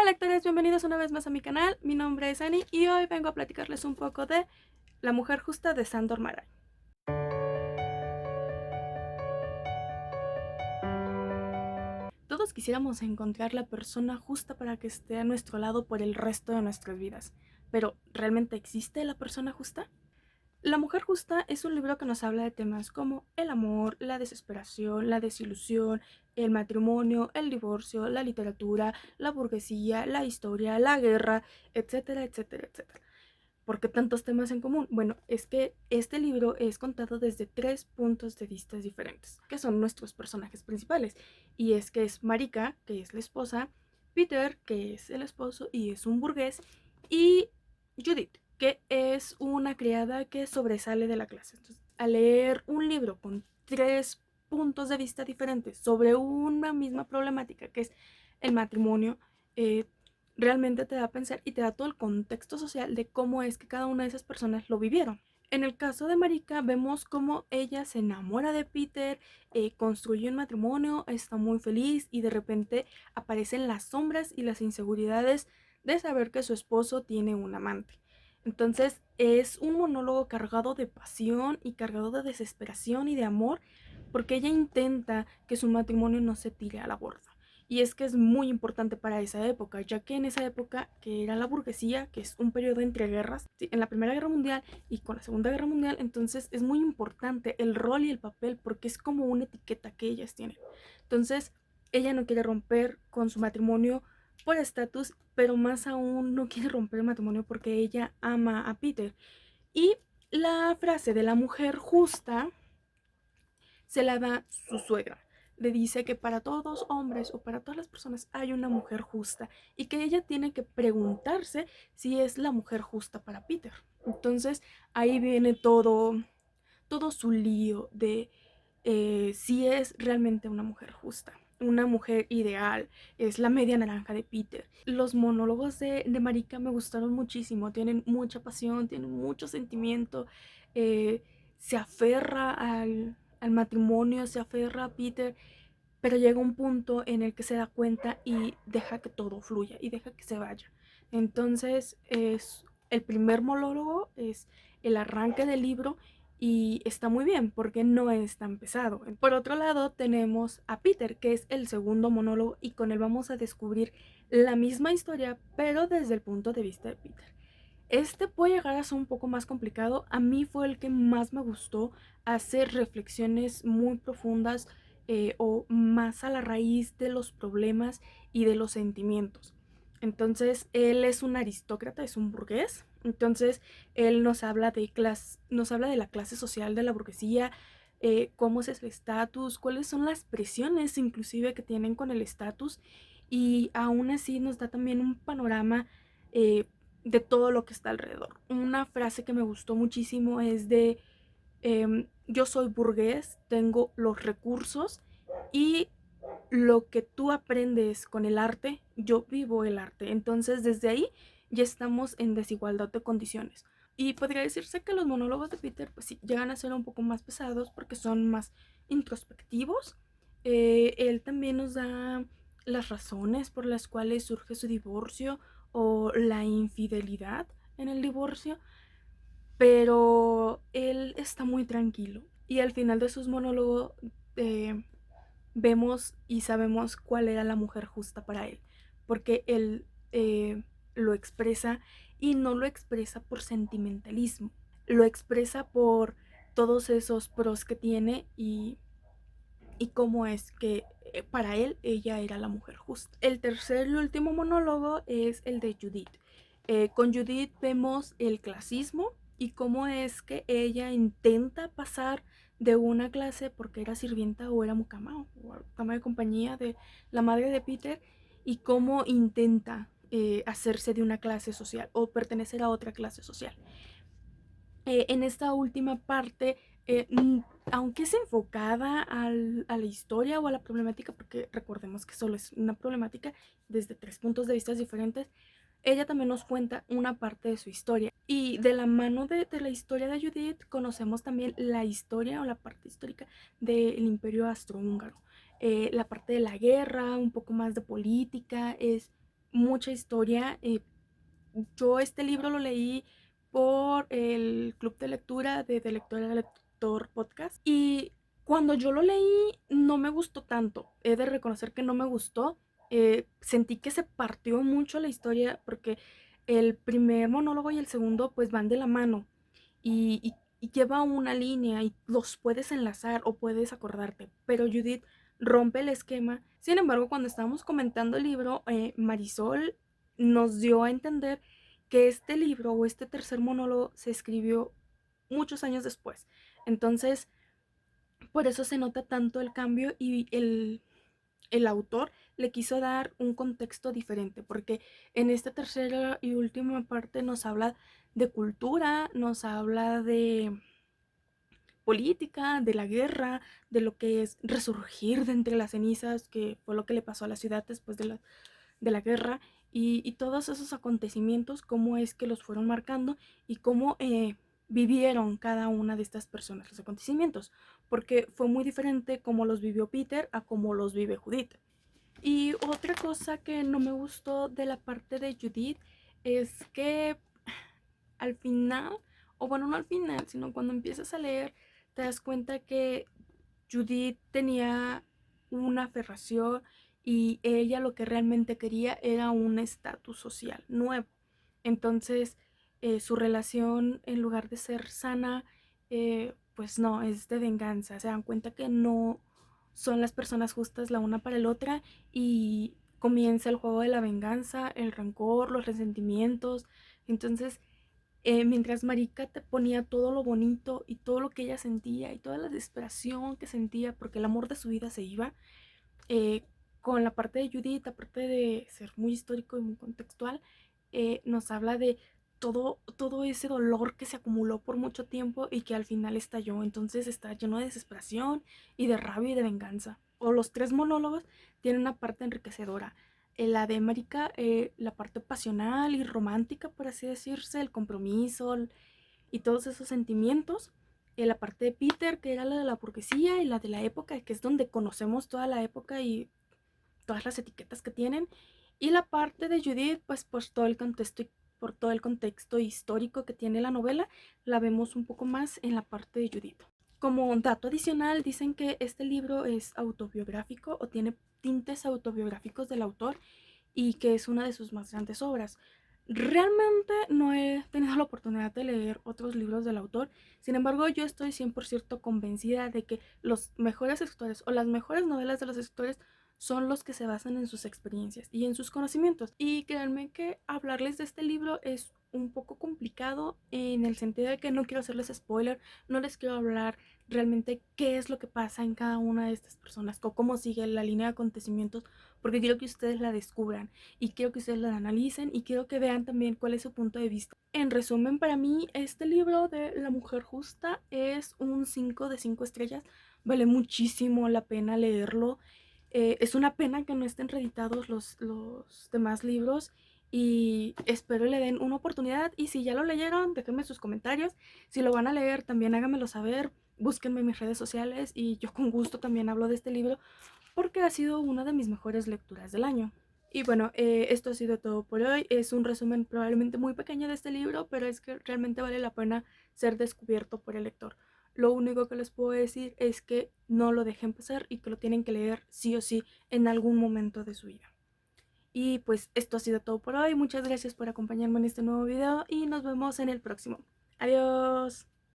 Hola lectores, bienvenidos una vez más a mi canal. Mi nombre es Annie y hoy vengo a platicarles un poco de La mujer justa de Sándor Márai. Todos quisiéramos encontrar la persona justa para que esté a nuestro lado por el resto de nuestras vidas. Pero, ¿realmente existe la persona justa? La mujer justa es un libro que nos habla de temas como el amor, la desesperación, la desilusión, el matrimonio, el divorcio, la literatura, la burguesía, la historia, la guerra, etcétera, etcétera, etcétera. ¿Por qué tantos temas en común? Bueno, es que este libro es contado desde tres puntos de vista diferentes, que son nuestros personajes principales. Y es que es Marika, que es la esposa, Peter, que es el esposo y es un burgués, y Judith, que es una criada que sobresale de la clase. Entonces, al leer un libro con tres puntos de vista diferentes sobre una misma problemática, que es el matrimonio, eh, realmente te da a pensar y te da todo el contexto social de cómo es que cada una de esas personas lo vivieron. En el caso de Marika vemos cómo ella se enamora de Peter, construye un matrimonio, está muy feliz y de repente aparecen las sombras y las inseguridades de saber que su esposo tiene un amante. Entonces es un monólogo cargado de pasión y cargado de desesperación y de amor porque ella intenta que su matrimonio no se tire a la borda. Y es que es muy importante para esa época, ya que en esa época, que era la burguesía, que es un periodo entre guerras, ¿sí? En la Primera Guerra Mundial y con la Segunda Guerra Mundial, entonces es muy importante el rol y el papel, porque es como una etiqueta que ellas tienen. Entonces, ella no quiere romper con su matrimonio por estatus, pero más aún no quiere romper el matrimonio porque ella ama a Peter. Y la frase de la mujer justa se la da su suegra. Le dice que para todos los hombres o para todas las personas hay una mujer justa y que ella tiene que preguntarse si es la mujer justa para Peter. Entonces ahí viene todo su lío de si es realmente una mujer justa, una mujer ideal, es la media naranja de Peter. Los monólogos de Marika me gustaron muchísimo, tienen mucha pasión, tienen mucho sentimiento, eh, se aferra al matrimonio, se aferra a Peter, pero llega un punto en el que se da cuenta y deja que todo fluya y deja que se vaya. Entonces, es el primer monólogo, es el arranque del libro y está muy bien porque no es tan pesado. Por otro lado, tenemos a Peter, que es el segundo monólogo y con él vamos a descubrir la misma historia, pero desde el punto de vista de Peter. Este puede llegar a ser un poco más complicado. A mí fue el que más me gustó, hacer reflexiones muy profundas o más a la raíz de los problemas y de los sentimientos. Entonces, él es un aristócrata, es un burgués. Entonces, él nos habla de la clase social de la burguesía, cómo es el estatus, cuáles son las presiones inclusive que tienen con el estatus. Y aún así nos da también un panorama eh, de todo lo que está alrededor. Una frase que me gustó muchísimo es de yo soy burgués, tengo los recursos y lo que tú aprendes con el arte, yo vivo el arte. Entonces desde ahí ya estamos en desigualdad de condiciones. Y podría decirse que los monólogos de Peter pues sí, llegan a ser un poco más pesados porque son más introspectivos. Él también nos da las razones por las cuales surge su divorcio o la infidelidad en el divorcio, pero él está muy tranquilo y al final de sus monólogos eh, vemos y sabemos cuál era la mujer justa para él, porque él lo expresa y no lo expresa por sentimentalismo, lo expresa por todos esos pros que tiene y cómo es que para él ella era la mujer justa. El tercer y último monólogo es el de Judith. Con Judith vemos el clasismo y cómo es que ella intenta pasar de una clase porque era sirvienta o era mucama o cama de compañía de la madre de Peter y cómo intenta hacerse de una clase social o pertenecer a otra clase social. En esta última parte, aunque es enfocada a la historia o a la problemática, porque recordemos que solo es una problemática desde tres puntos de vista diferentes, ella también nos cuenta una parte de su historia. Y de la mano de la historia de Judith, conocemos también la historia o la parte histórica del Imperio Austrohúngaro. La parte de la guerra, un poco más de política, es mucha historia. Yo este libro lo leí por el club de lectura de Lector a Lector Podcast. Y cuando yo lo leí no me gustó tanto. He de reconocer que no me gustó. Sentí que se partió mucho la historia porque el primer monólogo y el segundo pues van de la mano. Y lleva una línea y los puedes enlazar o puedes acordarte. Pero Judith rompe el esquema. Sin embargo, cuando estábamos comentando el libro, Marisol nos dio a entender que este libro o este tercer monólogo se escribió muchos años después. Entonces, por eso se nota tanto el cambio y el autor le quiso dar un contexto diferente, porque en esta tercera y última parte nos habla de cultura, nos habla de política, de la guerra, de lo que es resurgir de entre las cenizas, que fue lo que le pasó a la ciudad después de la guerra, y todos esos acontecimientos, cómo es que los fueron marcando y cómo vivieron cada una de estas personas los acontecimientos, porque fue muy diferente cómo los vivió Peter a cómo los vive Judith. Y otra cosa que no me gustó de la parte de Judith es que al final, o bueno, no al final, sino cuando empiezas a leer, te das cuenta que Judith tenía una aferración y ella lo que realmente quería era un estatus social nuevo. Entonces, su relación, en lugar de ser sana, pues no, es de venganza. Se dan cuenta que no son las personas justas la una para la otra y comienza el juego de la venganza, el rencor, los resentimientos. Entonces, mientras Marika te ponía todo lo bonito y todo lo que ella sentía y toda la desesperación que sentía porque el amor de su vida se iba, eh, con la parte de Judith, aparte de ser muy histórico y muy contextual, nos habla de todo ese dolor que se acumuló por mucho tiempo y que al final estalló. Entonces está lleno de desesperación y de rabia y de venganza. O los tres monólogos tienen una parte enriquecedora. La de Marika, la parte pasional y romántica, por así decirse, el compromiso y todos esos sentimientos. La parte de Peter, que era la de la burguesía y la de la época, que es donde conocemos toda la época y todas las etiquetas que tienen. Y la parte de Judith, pues por todo el contexto histórico que tiene la novela, la vemos un poco más en la parte de Judith. Como un dato adicional, dicen que este libro es autobiográfico o tiene tintes autobiográficos del autor y que es una de sus más grandes obras. Realmente no he tenido la oportunidad de leer otros libros del autor, sin embargo yo estoy 100% convencida de que los mejores escritores o las mejores novelas de los escritores son los que se basan en sus experiencias y en sus conocimientos. Y créanme que hablarles de este libro es un poco complicado en el sentido de que no quiero hacerles spoiler, no les quiero hablar realmente qué es lo que pasa en cada una de estas personas, o cómo sigue la línea de acontecimientos, porque quiero que ustedes la descubran y quiero que ustedes la analicen y quiero que vean también cuál es su punto de vista. En resumen, para mí este libro de La Mujer Justa es un 5 de 5 estrellas, vale muchísimo la pena leerlo. Es una pena que no estén reeditados los demás libros y espero le den una oportunidad, y si ya lo leyeron, déjenme sus comentarios. Si lo van a leer, también háganmelo saber, búsquenme en mis redes sociales y yo con gusto también hablo de este libro porque ha sido una de mis mejores lecturas del año. Y bueno, esto ha sido todo por hoy. Es un resumen probablemente muy pequeño de este libro, pero es que realmente vale la pena ser descubierto por el lector. Lo único que les puedo decir es que no lo dejen pasar y que lo tienen que leer sí o sí en algún momento de su vida. Y pues esto ha sido todo por hoy. Muchas gracias por acompañarme en este nuevo video y nos vemos en el próximo. Adiós.